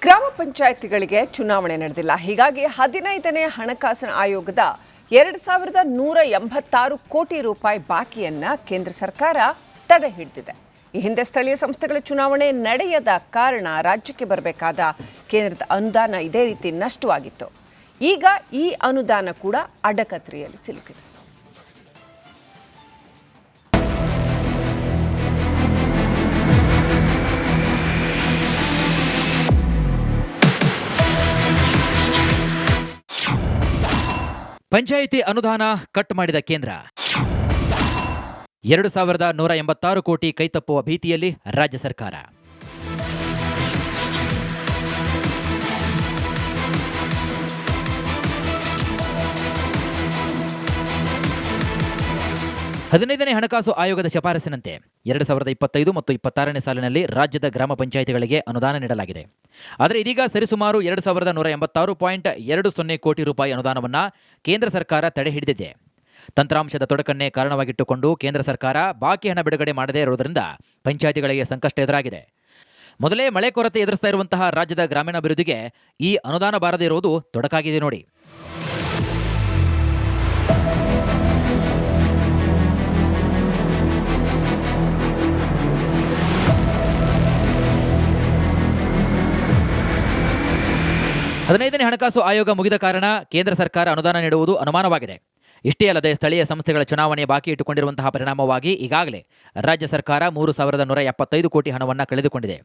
ಗ್ರಾಮ ಪಂಚಾಯತಿಗಳಿಗೆ ಚುನಾವಣೆ ನಡೆದಿಲ್ಲ. ಹೀಗಾಗಿ 15ನೇ ಹಣಕಾಸಿನ ಆಯೋಗದ 2186 ಕೋಟಿ ರೂಪಾಯಿ ಬಾಕಿಯನ್ನ ಕೇಂದ್ರ ಸರ್ಕಾರ ತಡೆ ಹಿಡಿದಿದೆ. ಈ ಹಿಂದೆ ಸ್ಥಳೀಯ ಸಂಸ್ಥೆಗಳ ಚುನಾವಣೆ ನಡೆಯದ ಕಾರಣ ರಾಜ್ಯಕ್ಕೆ ಬರಬೇಕಾದ ಕೇಂದ್ರದ ಅನುದಾನ ಇದೇ ರೀತಿ ನಷ್ಟವಾಗಿತ್ತು. ಈಗ ಈ ಅನುದಾನ ಕೂಡ ಅಡಕತ್ರಿಯಲ್ಲಿ ಸಿಲುಕಿದೆ. ಪಂಚಾಯಿತಿ ಅನುದಾನ ಕಟ್ ಮಾಡಿದ ಕೇಂದ್ರ 2186 ಕೋಟಿ ಕೈತಪ್ಪುವ ಭೀತಿಯಲ್ಲಿ ರಾಜ್ಯ ಸರ್ಕಾರ. ಹದಿನೈದನೇ ಹಣಕಾಸು ಆಯೋಗದ ಶಿಫಾರಸಿನಂತೆ 2025 ಮತ್ತು 26ನೇ ಸಾಲಿನಲ್ಲಿ ರಾಜ್ಯದ ಗ್ರಾಮ ಪಂಚಾಯಿತಿಗಳಿಗೆ ಅನುದಾನ ನೀಡಲಾಗಿದೆ. ಆದರೆ ಇದೀಗ ಸರಿಸುಮಾರು 2186.20 ಕೋಟಿ ರೂಪಾಯಿ ಅನುದಾನವನ್ನು ಕೇಂದ್ರ ಸರ್ಕಾರ ತಡೆ ಹಿಡಿದಿದೆ. ತಂತ್ರಾಂಶದ ತೊಡಕನ್ನೇ ಕಾರಣವಾಗಿಟ್ಟುಕೊಂಡು ಕೇಂದ್ರ ಸರ್ಕಾರ ಬಾಕಿ ಹಣ ಬಿಡುಗಡೆ ಮಾಡದೇ ಇರುವುದರಿಂದ ಪಂಚಾಯಿತಿಗಳಿಗೆ ಸಂಕಷ್ಟ ಎದುರಾಗಿದೆ. ಮೊದಲೇ ಮಳೆ ಕೊರತೆ ಎದುರಿಸ್ತಾ ಇರುವಂತಹ ರಾಜ್ಯದ ಗ್ರಾಮೀಣಾಭಿವೃದ್ಧಿಗೆ ಈ ಅನುದಾನ ಬಾರದೇ ಇರುವುದು ತೊಡಕಾಗಿದೆ ನೋಡಿ. ಹದಿನೈದನೇ ಹಣಕಾಸು ಆಯೋಗ ಮುಗಿದ ಕಾರಣ ಕೇಂದ್ರ ಸರ್ಕಾರ ಅನುದಾನ ನೀಡುವುದು ಅನುಮಾನವಾಗಿದೆ. ಇಷ್ಟೇ ಅಲ್ಲದೆ ಸ್ಥಳೀಯ ಸಂಸ್ಥೆಗಳ ಚುನಾವಣೆ ಬಾಕಿ ಇಟ್ಟುಕೊಂಡಿರುವಂತಹ ಪರಿಣಾಮವಾಗಿ ಈಗಾಗಲೇ ರಾಜ್ಯ ಸರ್ಕಾರ 3175 ಕೋಟಿ ಹಣವನ್ನು ಕಳೆದುಕೊಂಡಿದೆ.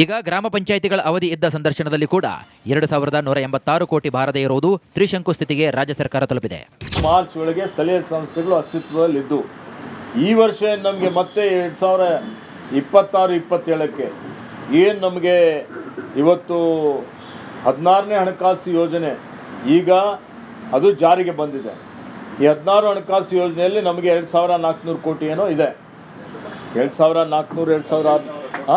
ಈಗ ಗ್ರಾಮ ಪಂಚಾಯಿತಿಗಳ ಅವಧಿ ಇದ್ದ ಸಂದರ್ಶನದಲ್ಲಿ ಕೂಡ 2186 ಕೋಟಿ ಬಾರದೇ ಇರುವುದು ತ್ರಿಶಂಕು ಸ್ಥಿತಿಗೆ ರಾಜ್ಯ ಸರ್ಕಾರ ತಲುಪಿದೆ. ಮಾರ್ಚ್ ಒಳಗೆ ಸ್ಥಳೀಯ ಸಂಸ್ಥೆಗಳು ಅಸ್ತಿತ್ವದಲ್ಲಿದ್ದು ಈ ವರ್ಷ ನಮಗೆ ಮತ್ತೆ 2026-27ಕ್ಕೆ ಏನು ನಮಗೆ ಇವತ್ತು 16ನೇ ಹಣಕಾಸು ಯೋಜನೆ ಈಗ ಅದು ಜಾರಿಗೆ ಬಂದಿದೆ. ಈ 16 ಹಣಕಾಸು ಯೋಜನೆಯಲ್ಲಿ ನಮಗೆ 2400 ಕೋಟಿ ಏನೋ ಇದೆ. 2400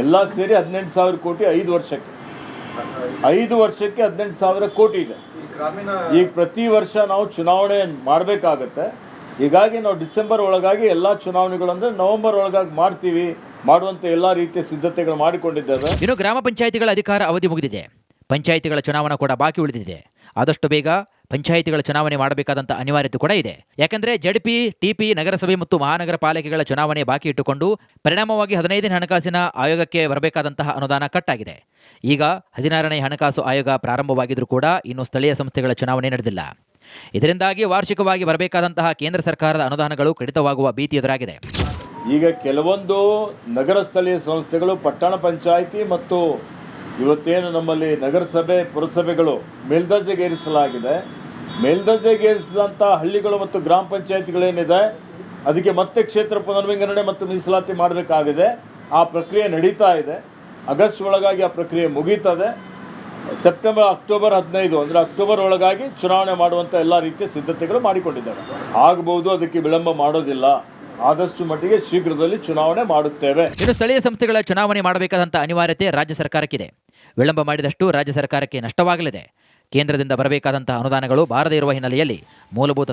ಎಲ್ಲ ಸೇರಿ 18,000 ಕೋಟಿ 5 ವರ್ಷಕ್ಕೆ 18,000 ಕೋಟಿ ಇದೆ. ಈಗ ಪ್ರತಿ ವರ್ಷ ನಾವು ಚುನಾವಣೆ ಮಾಡಬೇಕಾಗತ್ತೆ. ಹೀಗಾಗಿ ನಾವು ಡಿಸೆಂಬರ್ ಒಳಗಾಗಿ ಎಲ್ಲ ಚುನಾವಣೆಗಳಂದ್ರೆ ನವೆಂಬರ್ ಒಳಗಾಗಿ ಮಾಡುವಂಥ ಎಲ್ಲ ರೀತಿಯ ಸಿದ್ಧತೆಗಳು ಮಾಡಿಕೊಂಡಿದ್ದೇವೆ. ಇನ್ನು ಗ್ರಾಮ ಪಂಚಾಯಿತಿಗಳ ಅಧಿಕಾರ ಅವಧಿ ಮುಗಿದಿದೆ. ಪಂಚಾಯಿತಿಗಳ ಚುನಾವಣೆ ಕೂಡ ಬಾಕಿ ಉಳಿದಿದೆ. ಆದಷ್ಟು ಬೇಗ ಪಂಚಾಯಿತಿಗಳ ಚುನಾವಣೆ ಮಾಡಬೇಕಾದಂಥ ಅನಿವಾರ್ಯತೆ ಕೂಡ ಇದೆ. ಯಾಕಂದರೆ ಜೆಡ್ಪಿ, ಟಿಪಿ, ನಗರಸಭೆ ಮತ್ತು ಮಹಾನಗರ ಪಾಲಿಕೆಗಳ ಚುನಾವಣೆ ಬಾಕಿ ಇಟ್ಟುಕೊಂಡು ಪರಿಣಾಮವಾಗಿ 15ನೇ ಹಣಕಾಸಿನ ಆಯೋಗಕ್ಕೆ ಬರಬೇಕಾದಂತಹ ಅನುದಾನ ಕಟ್ಟಾಗಿದೆ. ಈಗ 16ನೇ ಹಣಕಾಸು ಆಯೋಗ ಪ್ರಾರಂಭವಾಗಿದ್ರೂ ಕೂಡ ಇನ್ನು ಸ್ಥಳೀಯ ಸಂಸ್ಥೆಗಳ ಚುನಾವಣೆ ನಡೆದಿಲ್ಲ. ಇದರಿಂದಾಗಿ ವಾರ್ಷಿಕವಾಗಿ ಬರಬೇಕಾದಂತಹ ಕೇಂದ್ರ ಸರ್ಕಾರದ ಅನುದಾನಗಳು ಕಡಿತವಾಗುವ ಭೀತಿ ಎದುರಾಗಿದೆ. ಈಗ ಕೆಲವೊಂದು ನಗರ ಸ್ಥಳೀಯ ಸಂಸ್ಥೆಗಳು, ಪಟ್ಟಣ ಪಂಚಾಯಿತಿ ಮತ್ತು ಇವತ್ತೇನು ನಮ್ಮಲ್ಲಿ ನಗರಸಭೆ, ಪುರಸಭೆಗಳು ಮೇಲ್ದರ್ಜೆಗೇರಿಸಲಾಗಿದೆ. ಮೇಲ್ದರ್ಜೆಗೇರಿಸಿದಂಥ ಹಳ್ಳಿಗಳು ಮತ್ತು ಗ್ರಾಮ ಪಂಚಾಯಿತಿಗಳೇನಿದೆ ಅದಕ್ಕೆ ಮತ್ತೆ ಕ್ಷೇತ್ರ ಪುನರ್ವಿಂಗಡಣೆ ಮತ್ತು ಮೀಸಲಾತಿ ಮಾಡಬೇಕಾಗಿದೆ. ಆ ಪ್ರಕ್ರಿಯೆ ನಡೀತಾ ಇದೆ. ಆಗಸ್ಟ್ ಒಳಗಾಗಿ ಆ ಪ್ರಕ್ರಿಯೆ ಮುಗೀತದೆ. ಅಕ್ಟೋಬರ್ 15 ಅಂದರೆ ಅಕ್ಟೋಬರ್ ಒಳಗಾಗಿ ಚುನಾವಣೆ ಮಾಡುವಂಥ ಎಲ್ಲ ರೀತಿಯ ಸಿದ್ಧತೆಗಳು ಮಾಡಿಕೊಂಡಿದ್ದಾರೆ. ಆಗಬಹುದು, ಅದಕ್ಕೆ ವಿಳಂಬ ಮಾಡೋದಿಲ್ಲ. ಆದಷ್ಟು ಮಟ್ಟಿಗೆ ಶೀಘ್ರದಲ್ಲಿ ಚುನಾವಣೆ ಮಾಡುತ್ತೇವೆ. ಇನ್ನು ಸ್ಥಳೀಯ ಸಂಸ್ಥೆಗಳ ಚುನಾವಣೆ ಮಾಡಬೇಕಾದಂಥ ಅನಿವಾರ್ಯತೆ ರಾಜ್ಯ ಸರ್ಕಾರಕ್ಕಿದೆ. ವಿಳಂಬ ಮಾಡಿದಷ್ಟು ರಾಜ್ಯ ಸರ್ಕಾರಕ್ಕೆ ನಷ್ಟವಾಗಲಿದೆ. ಕೇಂದ್ರದಿಂದ ಬರಬೇಕಾದಂತಹ ಅನುದಾನಗಳು ಬಾರದೇ ಇರುವ ಹಿನ್ನೆಲೆಯಲ್ಲಿ ಮೂಲಭೂತ